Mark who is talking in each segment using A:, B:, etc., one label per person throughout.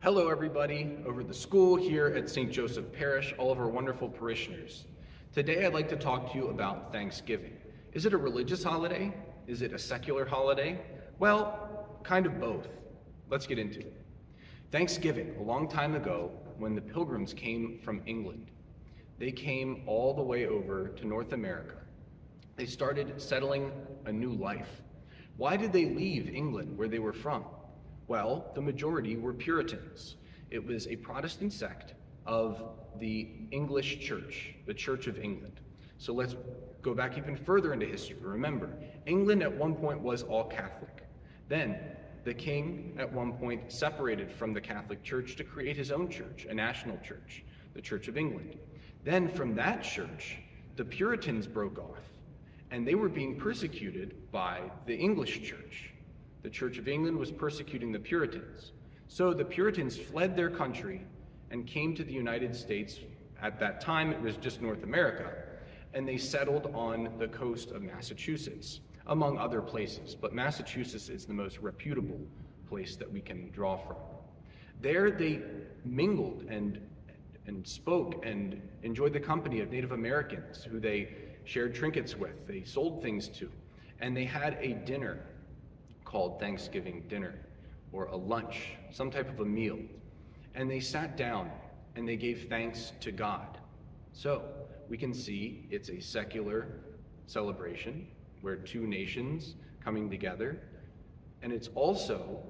A: Hello everybody, over the school here at St. Joseph Parish, all of our wonderful parishioners. Today I'd like to talk to you about Thanksgiving. Is it a religious holiday? Is it a secular holiday? Well, kind of both. Let's get into it. Thanksgiving, a long time ago, when the Pilgrims came from England, they came all the way over to North America. They started settling a new life. Why did they leave England, where they were from? Well, the majority were Puritans. It was a Protestant sect of the English Church, the Church of England. So let's go back even further into history. Remember, England at one point was all Catholic. Then the king at one point separated from the Catholic Church to create his own church, a national church, the Church of England. Then from that church, the Puritans broke off, and they were being persecuted by the English Church. The Church of England was persecuting the Puritans. So the Puritans fled their country and came to the United States. At that time, it was just North America, and they settled on the coast of Massachusetts, among other places. But Massachusetts is the most reputable place that we can draw from. There they mingled and spoke and enjoyed the company of Native Americans who they shared trinkets with, they sold things to, and they had a dinner called Thanksgiving dinner, or a lunch, some type of a meal. And they sat down and they gave thanks to God. So we can see it's a secular celebration where two nations coming together, and it's also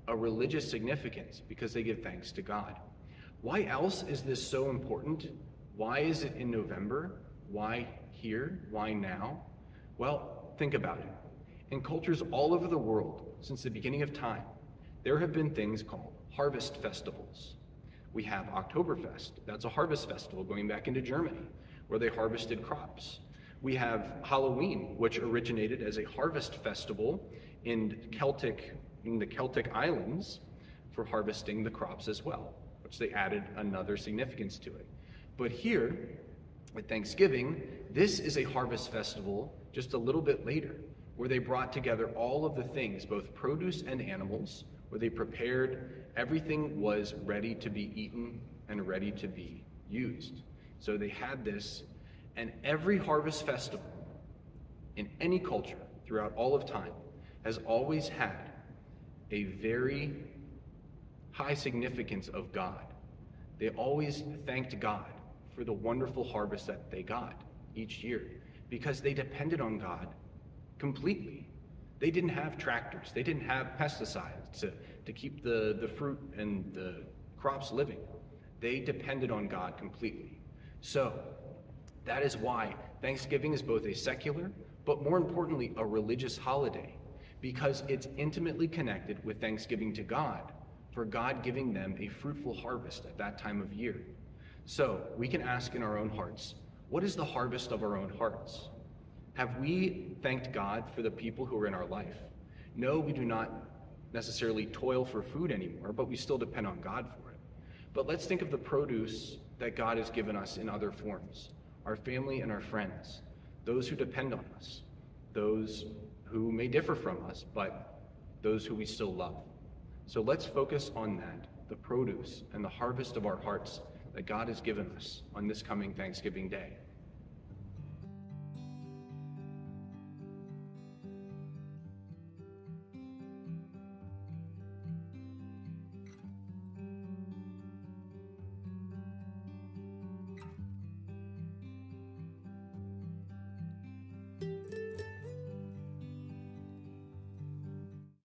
A: a religious significance because they give thanks to God. Why else is this so important? Why is it in November? Why here? Why now? Well, think about it. In cultures all over the world, since the beginning of time, there have been things called harvest festivals. We have Oktoberfest, that's a harvest festival going back into Germany, where they harvested crops. We have Halloween, which originated as a harvest festival in the Celtic islands for harvesting the crops as well, which they added another significance to it. But here, at Thanksgiving, this is a harvest festival just a little bit later, where they brought together all of the things, both produce and animals, where they prepared, everything was ready to be eaten and ready to be used. So they had this, and every harvest festival in any culture throughout all of time has always had a very high significance of God. They always thanked God for the wonderful harvest that they got each year, because they depended on God completely. They didn't have tractors. They didn't have pesticides to keep the fruit and the crops living. They depended on God completely. So that is why Thanksgiving is both a secular, but more importantly, a religious holiday, because it's intimately connected with thanksgiving to God for God giving them a fruitful harvest at that time of year. So we can ask in our own hearts, what is the harvest of our own hearts? Have we thanked God for the people who are in our life? No, we do not necessarily toil for food anymore, but we still depend on God for it. But let's think of the produce that God has given us in other forms, our family and our friends, those who depend on us, those who may differ from us, but those who we still love. So let's focus on that, the produce and the harvest of our hearts that God has given us on this coming Thanksgiving Day.